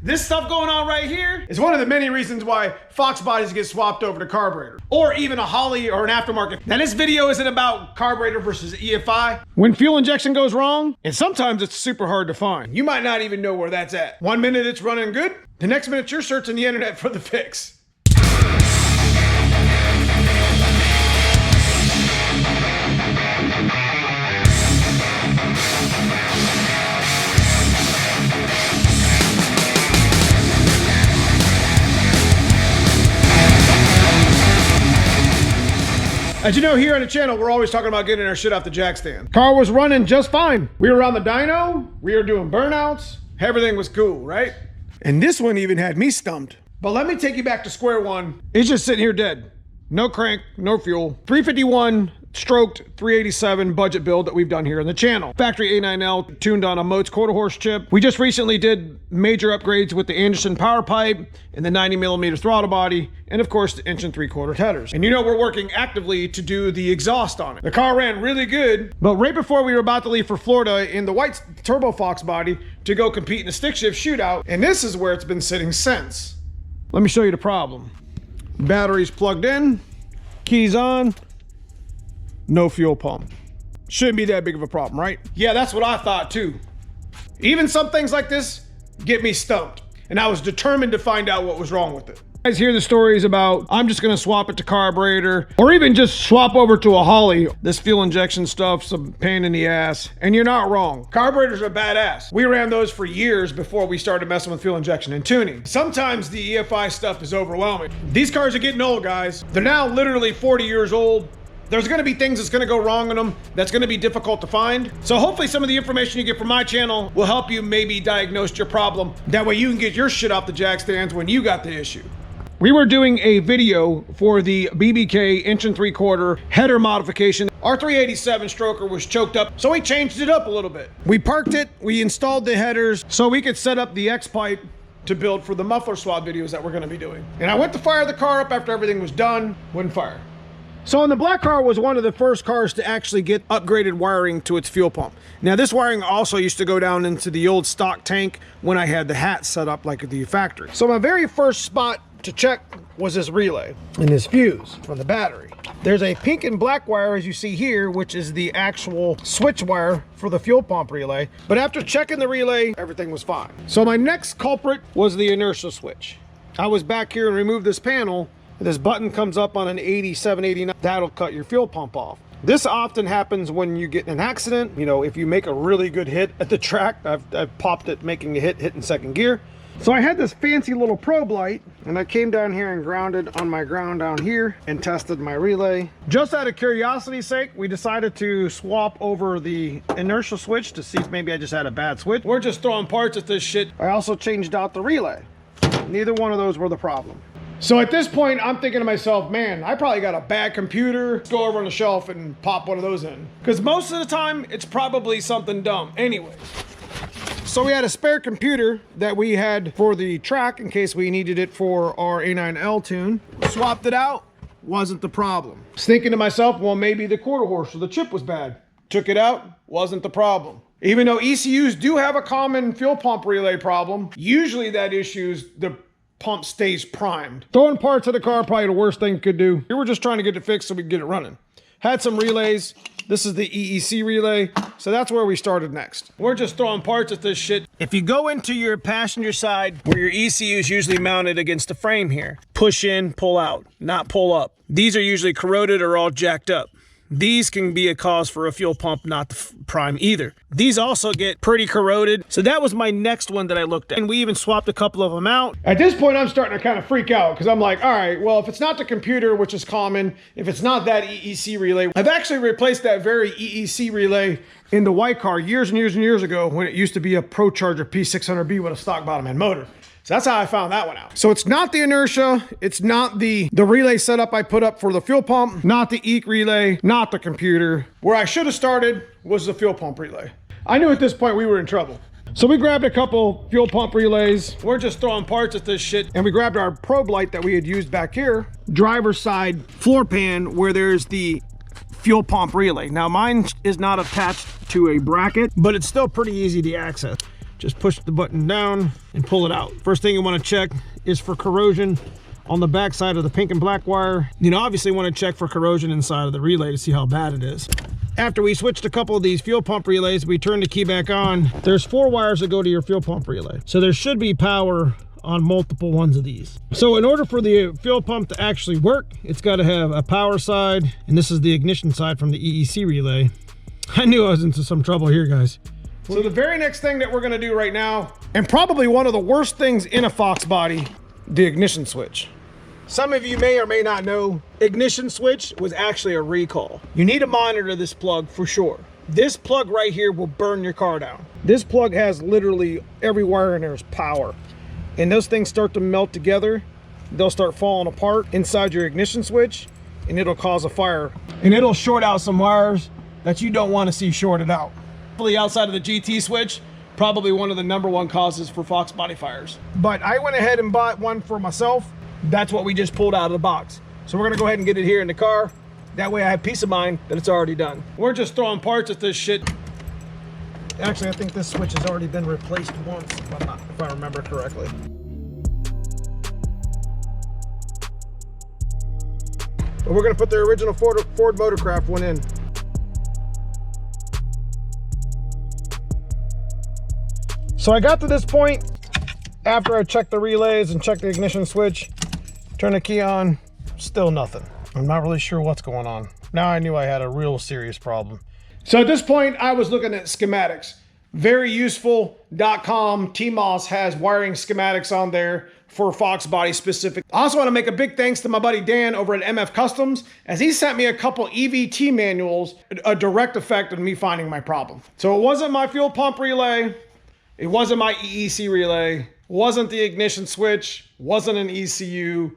This stuff going on right here is one of the many reasons why Fox bodies get swapped over to carburetor, or even a Holley or an aftermarket. Now this video isn't about carburetor versus EFI. When fuel injection goes wrong, and sometimes it's super hard to find, you might not even know where that's at. One minute it's running good, the next minute you're searching the internet for the fix. As you know, here on the channel, we're always talking about getting our shit off the jack stand. Car was running just fine. We were on the dyno, we were doing burnouts, everything was cool, right? And this one even had me stumped. But let me take you back to square one. It's just sitting here dead. No crank, no fuel. 351 stroked 387 budget build that we've done here on the channel. Factory A9L tuned on a Motes quarter horse chip. We just recently did major upgrades with the Anderson power pipe and the 90mm throttle body, and of course the 1 3/4 headers. And you know we're working actively to do the exhaust on it. The car ran really good, but right before we were about to leave for Florida in the white Turbo Fox body to go compete in a stick shift shootout, and this is where it's been sitting since. Let me show you the problem. Batteries plugged in, keys on, no fuel pump. Shouldn't be that big of a problem, right? Yeah, that's what I thought too. Even some things like this get me stumped, and I was determined to find out what was wrong with it. You guys hear the stories about, I'm just gonna swap it to carburetor, or even just swap over to a Holley. This fuel injection stuff's a pain in the ass, and you're not wrong. Carburetors are badass. We ran those for years before we started messing with fuel injection and tuning. Sometimes the EFI stuff is overwhelming. These cars are getting old, guys. They're now literally 40 years old. There's gonna be things that's gonna go wrong in them that's gonna be difficult to find. So hopefully some of the information you get from my channel will help you maybe diagnose your problem. That way you can get your shit off the jack stands when you got the issue. We were doing a video for the BBK 1 3/4 header modification. Our 387 stroker was choked up, so we changed it up a little bit. We parked it, we installed the headers so we could set up the X pipe to build for the muffler swap videos that we're gonna be doing. And I went to fire the car up after everything was done, wouldn't fire. So, the black car was one of the first cars to actually get upgraded wiring to its fuel pump. Now this wiring also used to go down into the old stock tank when I had the hat set up like at the factory. So my very first spot to check was this relay and this fuse from the battery. There's a pink and black wire as you see here, which is the actual switch wire for the fuel pump relay. But after checking the relay, everything was fine. So my next culprit was the inertia switch. I was back here and removed this panel. This button comes up on an 87, 89. That'll cut your fuel pump off. This often happens when you get in an accident. You know, if you make a really good hit at the track, I've popped it making a hit in second gear. So I had this fancy little probe light, and I came down here and grounded on my ground down here and tested my relay. Just out of curiosity's sake, we decided to swap over the inertia switch to see if maybe I just had a bad switch. We're just throwing parts at this shit. I also changed out the relay. Neither one of those were the problem. So at this point, I'm thinking to myself, man, I probably got a bad computer. Let's go over on the shelf and pop one of those in. Because most of the time, it's probably something dumb anyway. So we had a spare computer that we had for the track in case we needed it for our A9L tune. Swapped it out, wasn't the problem. Was thinking to myself, well, maybe the quarter horse or the chip was bad. Took it out, wasn't the problem. Even though ECUs do have a common fuel pump relay problem, usually that issue's the pump stays primed. Throwing parts of the car, probably the worst thing you could do. We were just trying to get it fixed so we could get it running. Had some relays. This is the EEC relay. So that's where we started next. We're just throwing parts at this shit. If you go into your passenger side where your ECU is usually mounted against the frame here, push in, pull out, not pull up. These are usually corroded or all jacked up. These can be a cause for a fuel pump not to prime either. These also get pretty corroded. So that was my next one that I looked at. And we even swapped a couple of them out. At this point, I'm starting to kind of freak out because I'm like, all right, well, if it's not the computer, which is common, if it's not that EEC relay, I've actually replaced that very EEC relay in the white car years and years and years ago when it used to be a ProCharger P600B with a stock bottom end motor. So that's how I found that one out. So it's not the inertia, it's not the relay setup I put up for the fuel pump, not the EEC relay, not the computer. Where I should have started was the fuel pump relay. I knew at this point we were in trouble. So we grabbed a couple fuel pump relays. We're just throwing parts at this shit. And we grabbed our probe light that we had used back here. Driver's side floor pan where there's the fuel pump relay. Now mine is not attached to a bracket, but it's still pretty easy to access. just push the button down and pull it out. First thing you want to check is for corrosion on the back side of the pink and black wire. You obviously want to check for corrosion inside of the relay to see how bad it is. After we switched a couple of these fuel pump relays, we turned the key back on. There's 4 wires that go to your fuel pump relay. So there should be power on multiple ones of these. So in order for the fuel pump to actually work, it's got to have a power side, and this is the ignition side from the EEC relay. I knew I was into some trouble here, guys. So the very next thing that we're gonna do right now, and probably one of the worst things in a Fox body, the ignition switch. Some of you may or may not know, ignition switch was actually a recall. You need to monitor this plug for sure. This plug right here will burn your car down. This plug has literally every wire in there is power. And those things start to melt together. They'll start falling apart inside your ignition switch, and it'll cause a fire. And it'll short out some wires that you don't want to see shorted out. Outside of the GT switch, probably one of the #1 causes for Fox body fires. But I went ahead and bought one for myself. That's what we just pulled out of the box. So we're gonna go ahead and get it here in the car. That way I have peace of mind that it's already done. We're just throwing parts at this shit. Actually, I think this switch has already been replaced once, if I remember correctly. But we're gonna put the original Ford Motorcraft one in. So I got to this point after I checked the relays and checked the ignition switch, turn the key on, still nothing. I'm not really sure what's going on. Now I knew I had a real serious problem. So at this point, I was looking at schematics. Veryuseful.com, TMOS has wiring schematics on there for Fox body specific. I also want to make a big thanks to my buddy Dan over at MF Customs, as he sent me a couple EVT manuals, a direct effect of me finding my problem. So it wasn't my fuel pump relay, it wasn't my EEC relay, wasn't the ignition switch, wasn't an ECU,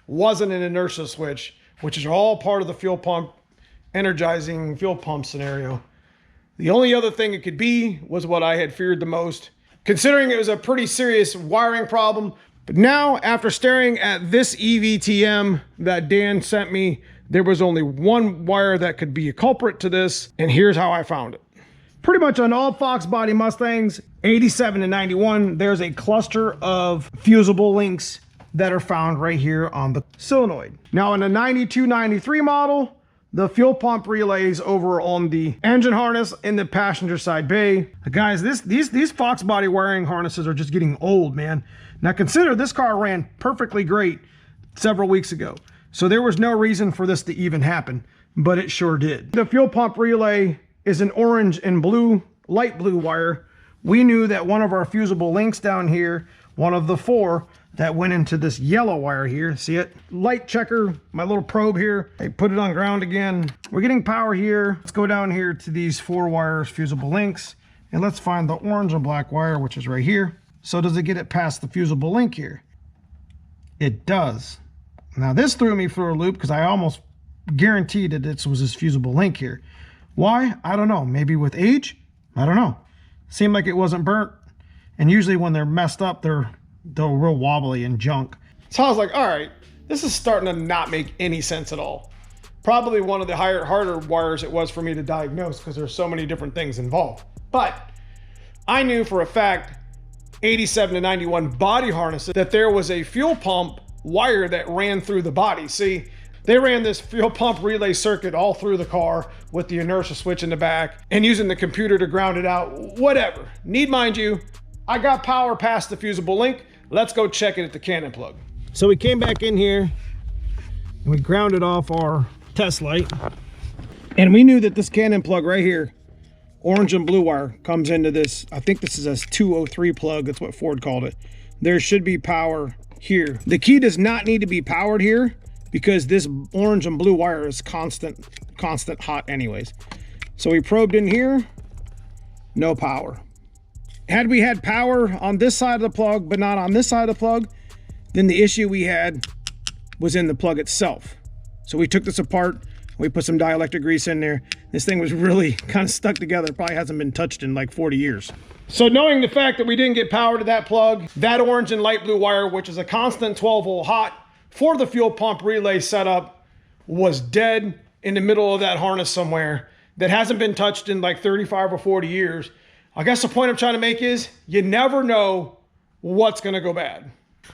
wasn't an inertia switch, which is all part of the fuel pump, energizing fuel pump scenario. The only other thing it could be was what I had feared the most, considering it was a pretty serious wiring problem. But now, after staring at this EVTM that Dan sent me, there was only one wire that could be a culprit to this, and here's how I found it. Pretty much on all Fox body Mustangs, 87 to 91, there's a cluster of fusible links that are found right here on the solenoid. Now in the 92, 93 model, the fuel pump relays over on the engine harness in the passenger side bay. Guys, these Fox body wiring harnesses are just getting old, man. Now consider this car ran perfectly great several weeks ago. So there was no reason for this to even happen, but it sure did. The fuel pump relay is an orange and blue, light blue wire. We knew that one of our fusible links down here, one of the 4 that went into this yellow wire here, see it? Light checker, my little probe here. I put it on ground again. We're getting power here. Let's go down here to these 4 wires, fusible links, and let's find the orange and black wire, which is right here. So does it get it past the fusible link here? It does. Now this threw me for a loop because I almost guaranteed that this was this fusible link here. Why? I don't know. Maybe with age? I don't know. Seemed like it wasn't burnt. And usually when they're messed up, they're real wobbly and junk. So I was like, all right, this is starting to not make any sense at all. Probably one of the harder wires it was for me to diagnose because there's so many different things involved. But I knew for a fact, 87 to 91 body harnesses, that there was a fuel pump wire that ran through the body. See, they ran this fuel pump relay circuit all through the car with the inertia switch in the back and using the computer to ground it out, whatever. Need mind you, I got power past the fusible link. Let's go check it at the cannon plug. So we came back in here and we grounded off our test light. And we knew that this cannon plug right here, orange and blue wire, comes into this. I think this is a 203 plug. That's what Ford called it. There should be power here. The key does not need to be powered here because this orange and blue wire is constant hot anyways. So we probed in here, no power. Had we had power on this side of the plug, but not on this side of the plug, then the issue we had was in the plug itself. So we took this apart, we put some dielectric grease in there. This thing was really kind of stuck together. It probably hasn't been touched in like 40 years. So knowing the fact that we didn't get power to that plug, that orange and light blue wire, which is a constant 12-volt hot for the fuel pump relay setup, was dead in the middle of that harness somewhere that hasn't been touched in like 35 or 40 years. I guess the point I'm trying to make is you never know what's going to go bad.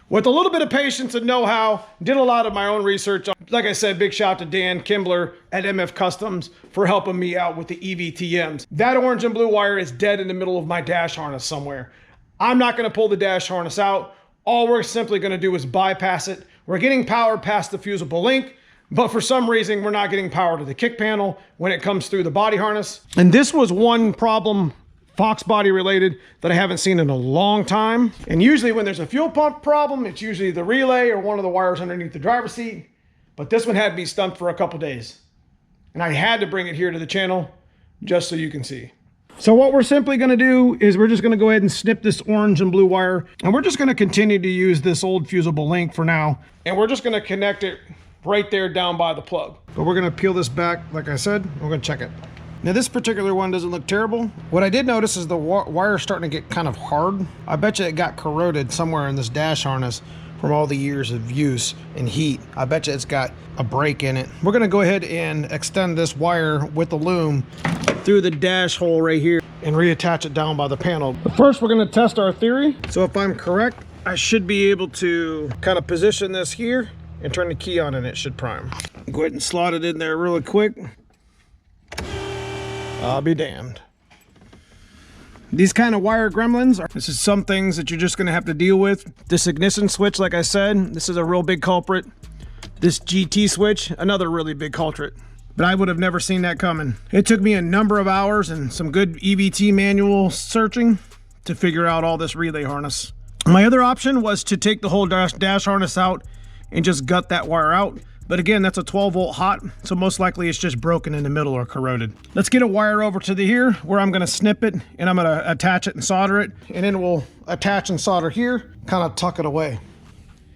With a little bit of patience and know-how, did a lot of my own research. Like I said, big shout out to Dan Kimbler at MF Customs for helping me out with the EVTMs. That orange and blue wire is dead in the middle of my dash harness somewhere. I'm not going to pull the dash harness out. All we're simply going to do is bypass it. We're getting power past the fusible link, but for some reason, we're not getting power to the kick panel when it comes through the body harness. And this was one problem, Fox body related, that I haven't seen in a long time. And usually when there's a fuel pump problem, it's usually the relay or one of the wires underneath the driver's seat. But this one had me stumped for a couple days. And I had to bring it here to the channel just so you can see. So what we're simply going to do is we're just going to go ahead and snip this orange and blue wire. And we're just going to continue to use this old fusible link for now. And we're just going to connect it right there down by the plug. But we're going to peel this back, like I said, we're going to check it. Now this particular one doesn't look terrible. What I did notice is the wire starting to get kind of hard. I bet you it got corroded somewhere in this dash harness from all the years of use and heat. I bet you it's got a break in it. We're gonna go ahead and extend this wire with the loom through the dash hole right here and reattach it down by the panel. But first we're gonna test our theory. So if I'm correct, I should be able to kind of position this here and turn the key on and it should prime. Go ahead and slot it in there really quick. I'll be damned. These kind of wire gremlins, this is some things that you're just gonna have to deal with. This ignition switch, like I said, this is a real big culprit. This GT switch, another really big culprit. But I would have never seen that coming. It took me a number of hours and some good EVT manual searching to figure out all this relay harness. My other option was to take the whole dash harness out and just gut that wire out. But again, that's a 12 volt hot, so most likely it's just broken in the middle or corroded. Let's get a wire over to the here where I'm gonna snip it and I'm gonna attach it and solder it, and then we'll attach and solder here, kind of tuck it away.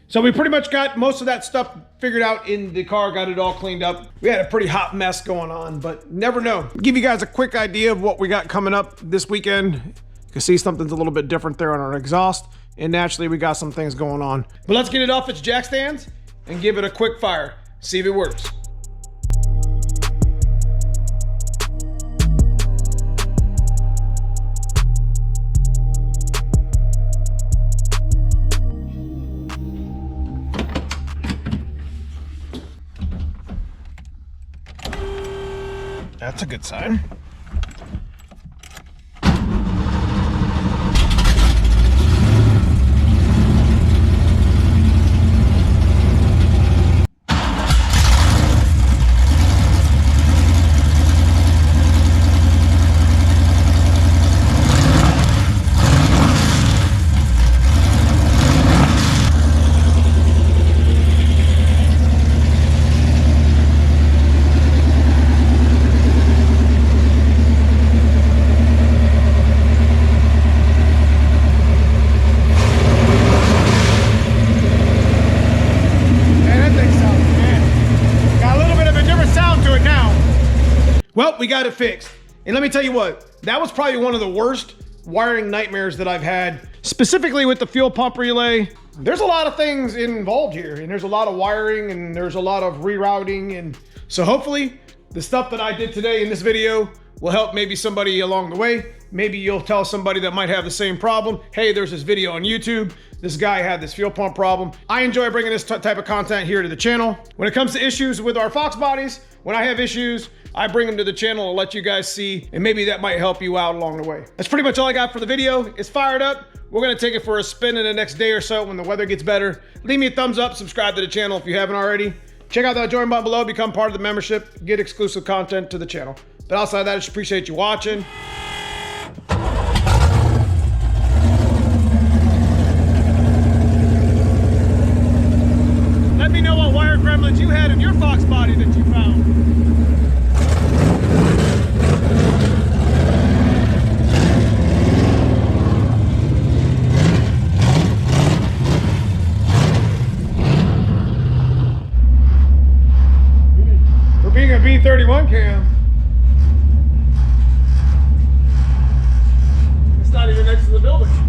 So we pretty much got most of that stuff figured out in the car, got it all cleaned up. We had a pretty hot mess going on, but never know. Give you guys a quick idea of what we got coming up this weekend. You can see something's a little bit different there on our exhaust, and naturally we got some things going on. But let's get it off its jack stands and give it a quick fire. See if it works. That's a good sign. Well, we got it fixed. And let me tell you what, that was probably one of the worst wiring nightmares that I've had, specifically with the fuel pump relay. There's a lot of things involved here, and there's a lot of wiring, and there's a lot of rerouting. And so hopefully the stuff that I did today in this video will help maybe somebody along the way. Maybe you'll tell somebody that might have the same problem. Hey, there's this video on YouTube. This guy had this fuel pump problem. I enjoy bringing this type of content here to the channel. When it comes to issues with our Fox bodies, when I have issues, I bring them to the channel and let you guys see, and maybe that might help you out along the way. That's pretty much all I got for the video. It's fired up. We're gonna take it for a spin in the next day or so when the weather gets better. Leave me a thumbs up, subscribe to the channel if you haven't already. Check out that join button below, become part of the membership, get exclusive content to the channel. But outside of that, I just appreciate you watching. Let me know what wire gremlins you had in your Fox body that you found. Being a B31 cam, it's not even next to the building.